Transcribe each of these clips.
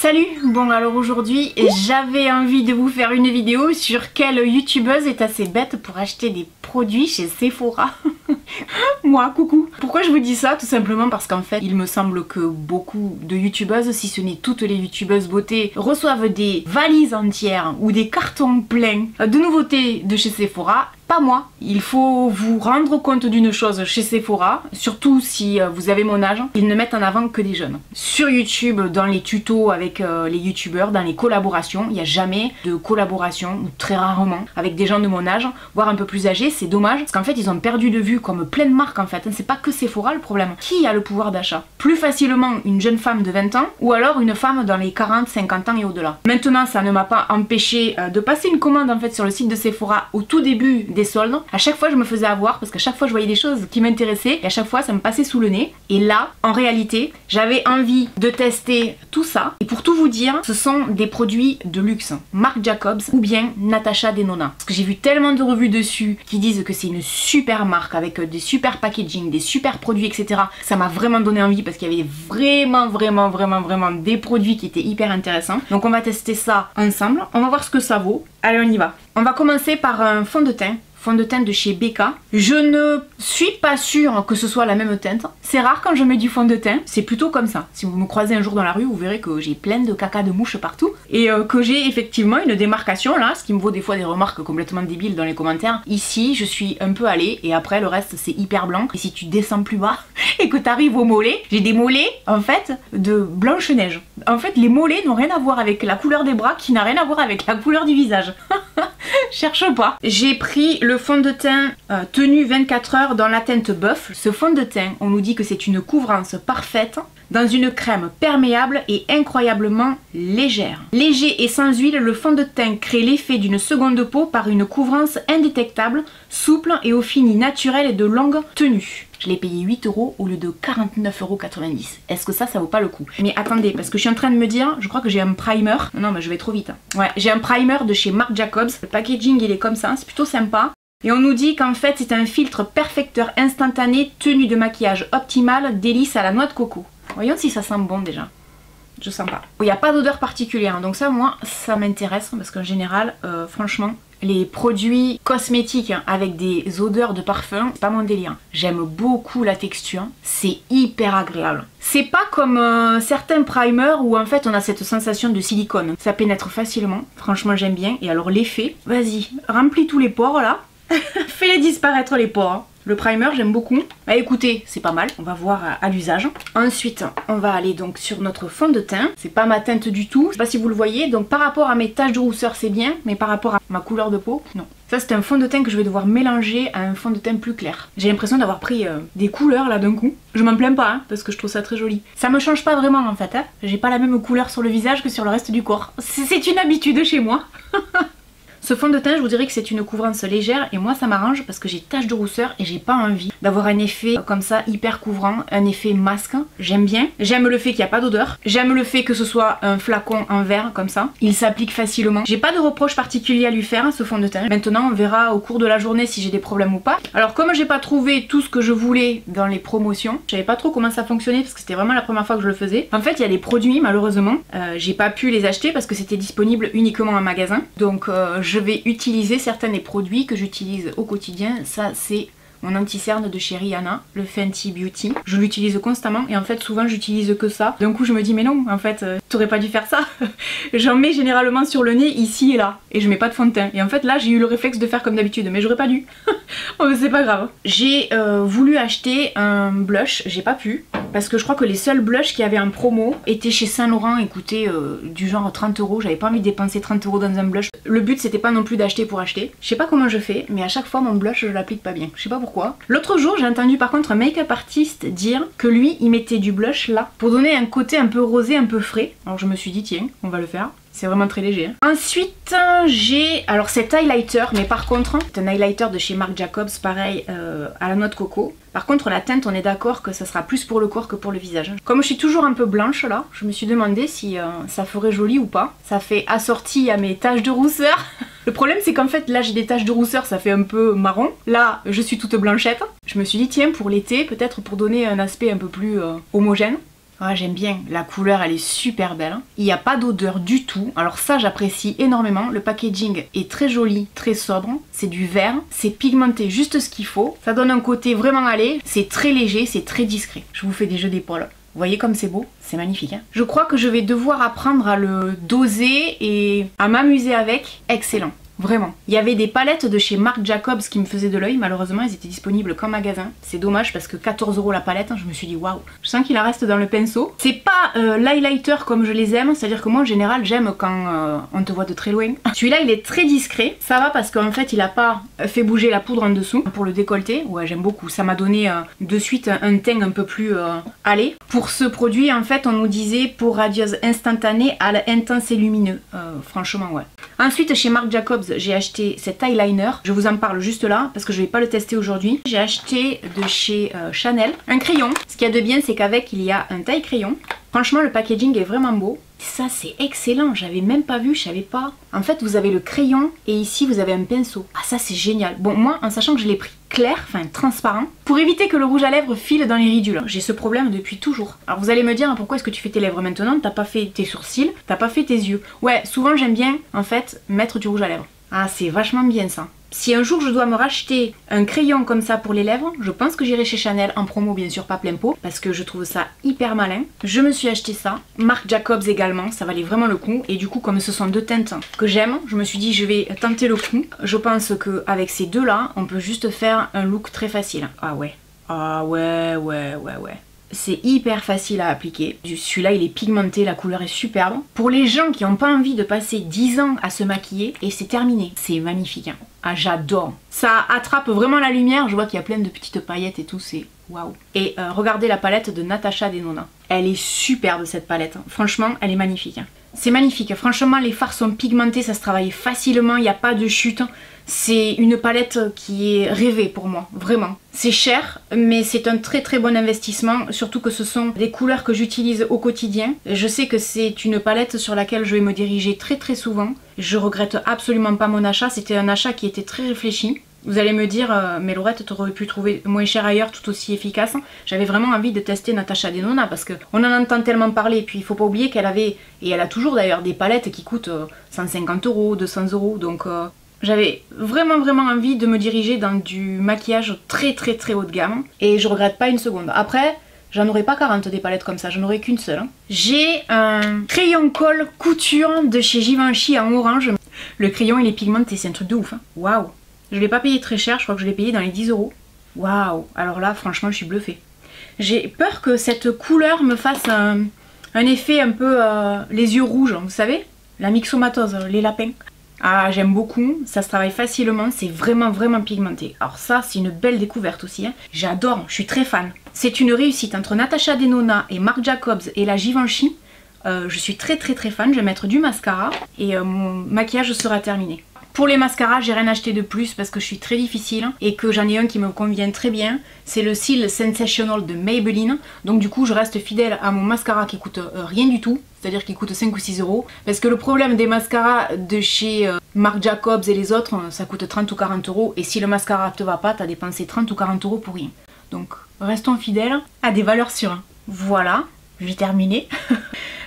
Salut! Bon alors aujourd'hui j'avais envie de vous faire une vidéo sur quelle youtubeuse est assez bête pour acheter des produits chez Sephora. Moi, coucou! Pourquoi je vous dis ça? Tout simplement parce qu'en fait il me semble que beaucoup de youtubeuses, si ce n'est toutes les youtubeuses beauté, reçoivent des valises entières ou des cartons pleins de nouveautés de chez Sephora. Pas moi. Il faut vous rendre compte d'une chose chez Sephora, surtout si vous avez mon âge, ils ne mettent en avant que des jeunes. Sur YouTube, dans les tutos avec les youtubeurs, dans les collaborations, il n'y a jamais de collaboration, ou très rarement, avec des gens de mon âge, voire un peu plus âgés. C'est dommage, parce qu'en fait ils ont perdu de vue comme plein de marques en fait. C'est pas que Sephora le problème. Qui a le pouvoir d'achat? Plus facilement une jeune femme de 20 ans, ou alors une femme dans les 40, 50 ans et au-delà. Maintenant ça ne m'a pas empêché de passer une commande en fait sur le site de Sephora au tout début des soldes. À chaque fois je me faisais avoir parce qu'à chaque fois je voyais des choses qui m'intéressaient et à chaque fois ça me passait sous le nez. Et là en réalité j'avais envie de tester tout ça et pour tout vous dire ce sont des produits de luxe, Marc Jacobs ou bien Natasha Denona. Parce que j'ai vu tellement de revues dessus qui disent que c'est une super marque avec des super packaging, des super produits etc. Ça m'a vraiment donné envie parce qu'il y avait vraiment des produits qui étaient hyper intéressants. Donc on va tester ça ensemble, on va voir ce que ça vaut. Allez on y va. On va commencer par un fond de teint de chez Becca. Je ne suis pas sûre que ce soit la même teinte. C'est rare quand je mets du fond de teint, c'est plutôt comme ça. Si vous me croisez un jour dans la rue, vous verrez que j'ai plein de caca de mouches partout et que j'ai effectivement une démarcation là, ce qui me vaut des fois des remarques complètement débiles dans les commentaires. Ici, je suis un peu allée et après le reste c'est hyper blanc. Et si tu descends plus bas et que tu arrives aux mollets, j'ai des mollets en fait de Blanche-Neige. En fait, les mollets n'ont rien à voir avec la couleur des bras qui n'a rien à voir avec la couleur du visage. Cherche pas. J'ai pris le fond de teint Tenue 24 heures dans la teinte Buff. Ce fond de teint, on nous dit que c'est une couvrance parfaite dans une crème perméable et incroyablement légère. Léger et sans huile, le fond de teint crée l'effet d'une seconde peau par une couvrance indétectable, souple et au fini naturel et de longue tenue. Je l'ai payé 8 € au lieu de 49,90 €. Est-ce que ça vaut pas le coup? Mais attendez, parce que je suis en train de me dire, je crois que j'ai un primer. Non, mais je vais trop vite. Ouais, j'ai un primer de chez Marc Jacobs. Le packaging, il est comme ça, c'est plutôt sympa. Et on nous dit qu'en fait, c'est un filtre perfecteur instantané, tenue de maquillage optimale, délice à la noix de coco. Voyons si ça sent bon déjà. Je sens pas. Il n'y a pas d'odeur particulière, donc ça, moi, ça m'intéresse parce qu'en général, franchement, les produits cosmétiques avec des odeurs de parfum, c'est pas mon délire. J'aime beaucoup la texture, c'est hyper agréable. C'est pas comme certains primers où en fait on a cette sensation de silicone. Ça pénètre facilement, franchement j'aime bien. Et alors l'effet, vas-y, remplis tous les pores là, fais-les disparaître les pores. Hein. Le primer j'aime beaucoup. Bah écoutez, c'est pas mal, on va voir à l'usage. Ensuite, on va aller donc sur notre fond de teint. C'est pas ma teinte du tout, je sais pas si vous le voyez. Donc par rapport à mes taches de rousseur c'est bien, mais par rapport à ma couleur de peau, non. Ça c'est un fond de teint que je vais devoir mélanger à un fond de teint plus clair. J'ai l'impression d'avoir pris des couleurs là d'un coup. Je m'en plains pas hein, parce que je trouve ça très joli. Ça me change pas vraiment en fait, hein. J'ai pas la même couleur sur le visage que sur le reste du corps. C'est une habitude chez moi. Ce fond de teint, je vous dirais que c'est une couvrance légère et moi ça m'arrange parce que j'ai tache de rousseur et j'ai pas envie d'avoir un effet comme ça hyper couvrant, un effet masque. J'aime bien. J'aime le fait qu'il n'y a pas d'odeur. J'aime le fait que ce soit un flacon en verre comme ça. Il s'applique facilement. J'ai pas de reproche particulier à lui faire ce fond de teint. Maintenant on verra au cours de la journée si j'ai des problèmes ou pas. Alors comme j'ai pas trouvé tout ce que je voulais dans les promotions, je savais pas trop comment ça fonctionnait parce que c'était vraiment la première fois que je le faisais. En fait il y a des produits malheureusement, j'ai pas pu les acheter parce que c'était disponible uniquement en magasin. Donc je vais utiliser certains des produits que j'utilise au quotidien. Ça c'est mon anti-cerne de chez Rihanna, le Fenty Beauty. Je l'utilise constamment et en fait souvent j'utilise que ça. D'un coup je me dis mais non en fait t'aurais pas dû faire ça. J'en mets généralement sur le nez ici et là et je mets pas de fond de teint. Et en fait là j'ai eu le réflexe de faire comme d'habitude mais j'aurais pas dû. Oh mais c'est pas grave. J'ai voulu acheter un blush, j'ai pas pu. Parce que je crois que les seuls blushs qui avaient en promo étaient chez Saint Laurent et coûtaient du genre 30 €. J'avais pas envie de dépenser 30 € dans un blush. Le but c'était pas non plus d'acheter pour acheter. Je sais pas comment je fais, mais à chaque fois mon blush je l'applique pas bien. Je sais pas pourquoi. L'autre jour j'ai entendu par contre un make-up artiste dire que lui il mettait du blush là pour donner un côté un peu rosé, un peu frais. Alors je me suis dit tiens, on va le faire. C'est vraiment très léger. Hein. Ensuite, j'ai alors cet highlighter, mais par contre, c'est un highlighter de chez Marc Jacobs, pareil, à la noix de coco. Par contre, la teinte, on est d'accord que ça sera plus pour le corps que pour le visage. Comme je suis toujours un peu blanche là, je me suis demandé si ça ferait joli ou pas. Ça fait assorti à mes taches de rousseur. Le problème, c'est qu'en fait, là, j'ai des taches de rousseur, ça fait un peu marron. Là, je suis toute blanchette. Je me suis dit, tiens, pour l'été, peut-être pour donner un aspect un peu plus homogène. Ah, j'aime bien, la couleur elle est super belle. Il n'y a pas d'odeur du tout, alors ça j'apprécie énormément. Le packaging est très joli, très sobre, c'est du vert, c'est pigmenté juste ce qu'il faut. Ça donne un côté vraiment allé, c'est très léger, c'est très discret. Je vous fais des jeux d'épaules. Vous voyez comme c'est beau? C'est magnifique, hein? Je crois que je vais devoir apprendre à le doser et à m'amuser avec. Excellent. Vraiment. Il y avait des palettes de chez Marc Jacobs qui me faisaient de l'œil. Malheureusement, elles étaient disponibles qu'en magasin. C'est dommage parce que 14 € la palette, hein, je me suis dit waouh. Je sens qu'il en reste dans le pinceau. C'est pas l'highlighter comme je les aime. C'est-à-dire que moi, en général, j'aime quand on te voit de très loin. Celui-là, il est très discret. Ça va parce qu'en fait, il a pas fait bouger la poudre en dessous. Pour le décolleté, ouais, j'aime beaucoup. Ça m'a donné de suite un teint un peu plus allé. Pour ce produit, en fait, on nous disait pour radieuse instantanée à intense et lumineux. Franchement, ouais. Ensuite, chez Marc Jacobs, j'ai acheté cet eyeliner. Je vous en parle juste là parce que je vais pas le tester aujourd'hui. J'ai acheté de chez Chanel un crayon. Ce qu'il y a de bien, c'est qu'avec, il y a un taille crayon. Franchement, le packaging est vraiment beau. Ça, c'est excellent. J'avais même pas vu, je savais pas. En fait, vous avez le crayon et ici, vous avez un pinceau. Ah, ça, c'est génial. Bon, moi, en sachant que je l'ai pris clair, enfin transparent, pour éviter que le rouge à lèvres file dans les ridules. J'ai ce problème depuis toujours. Alors, vous allez me dire, pourquoi est-ce que tu fais tes lèvres maintenant? T'as pas fait tes sourcils, t'as pas fait tes yeux. Ouais, souvent, j'aime bien, en fait, mettre du rouge à lèvres. Ah, c'est vachement bien ça. Si un jour je dois me racheter un crayon comme ça pour les lèvres, je pense que j'irai chez Chanel, en promo bien sûr, pas plein pot, parce que je trouve ça hyper malin. Je me suis acheté ça, Marc Jacobs également, ça valait vraiment le coup. Et du coup, comme ce sont deux teintes que j'aime, je me suis dit je vais tenter le coup. Je pense qu'avec ces deux là, on peut juste faire un look très facile. Ah ouais, ouais. C'est hyper facile à appliquer. Celui-là, il est pigmenté, la couleur est superbe. Pour les gens qui n'ont pas envie de passer 10 ans à se maquiller, et c'est terminé. C'est magnifique, hein. Ah, j'adore. Ça attrape vraiment la lumière. Je vois qu'il y a plein de petites paillettes et tout, c'est waouh. Et regardez la palette de Natasha Denona. Elle est superbe cette palette. Franchement, elle est magnifique, hein. C'est magnifique. Franchement, les fards sont pigmentés, ça se travaille facilement, il n'y a pas de chute. C'est une palette qui est rêvée pour moi, vraiment. C'est cher, mais c'est un très très bon investissement, surtout que ce sont des couleurs que j'utilise au quotidien. Je sais que c'est une palette sur laquelle je vais me diriger très très souvent. Je regrette absolument pas mon achat, c'était un achat qui était très réfléchi. Vous allez me dire, mais Laurette, tu aurais pu trouver moins cher ailleurs, tout aussi efficace. J'avais vraiment envie de tester Natasha Denona parce qu'on en entend tellement parler. Et puis il faut pas oublier qu'elle avait, et elle a toujours d'ailleurs, des palettes qui coûtent 150 €, 200 €. Donc j'avais vraiment envie de me diriger dans du maquillage très haut de gamme. Et je regrette pas une seconde. Après, j'en aurais pas 40 des palettes comme ça, j'en aurais qu'une seule. Hein. J'ai un crayon colle couture de chez Givenchy en orange. Le crayon il est pigmenté, c'est un truc de ouf. Hein. Waouh! Je l'ai pas payé très cher, je crois que je l'ai payé dans les 10 €. Waouh! Alors là, franchement, je suis bluffée. J'ai peur que cette couleur me fasse un effet un peu les yeux rouges, vous savez? La myxomatose, les lapins. Ah, j'aime beaucoup, ça se travaille facilement, c'est vraiment pigmenté. Alors ça, c'est une belle découverte aussi, hein. J'adore, je suis très fan. C'est une réussite entre Natasha Denona et Marc Jacobs et la Givenchy. Je suis très fan, je vais mettre du mascara et mon maquillage sera terminé. Pour les mascaras, j'ai rien acheté de plus parce que je suis très difficile et que j'en ai un qui me convient très bien. C'est le Seal Sensational de Maybelline. Donc du coup, je reste fidèle à mon mascara qui coûte rien du tout. C'est-à-dire qu'il coûte 5 ou 6 €. Parce que le problème des mascaras de chez Marc Jacobs et les autres, ça coûte 30 ou 40 €. Et si le mascara te va pas, t'as dépensé 30 ou 40 € pour rien. Donc restons fidèles à des valeurs sûres. Voilà, j'ai terminé.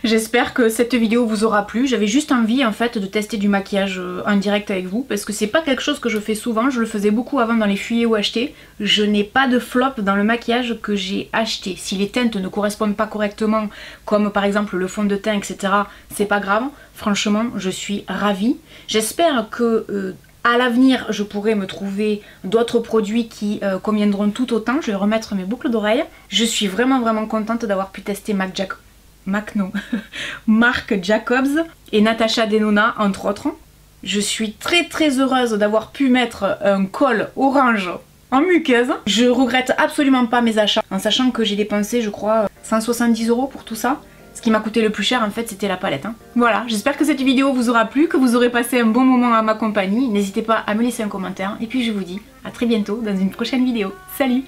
J'espère que cette vidéo vous aura plu. J'avais juste envie en fait de tester du maquillage en direct avec vous parce que c'est pas quelque chose que je fais souvent. Je le faisais beaucoup avant dans les fuyers ou achetés. Je n'ai pas de flop dans le maquillage que j'ai acheté. Si les teintes ne correspondent pas correctement, comme par exemple le fond de teint, etc., c'est pas grave. Franchement, je suis ravie. J'espère que à l'avenir, je pourrai me trouver d'autres produits qui conviendront tout autant. Je vais remettre mes boucles d'oreilles. Je suis vraiment contente d'avoir pu tester Marc Jacobs et Natasha Denona entre autres. Je suis très heureuse d'avoir pu mettre un col orange en muqueuse. Je regrette absolument pas mes achats en sachant que j'ai dépensé je crois 170 € pour tout ça. Ce qui m'a coûté le plus cher en fait c'était la palette. Hein. Voilà, j'espère que cette vidéo vous aura plu, que vous aurez passé un bon moment à ma compagnie. N'hésitez pas à me laisser un commentaire et puis je vous dis à très bientôt dans une prochaine vidéo. Salut.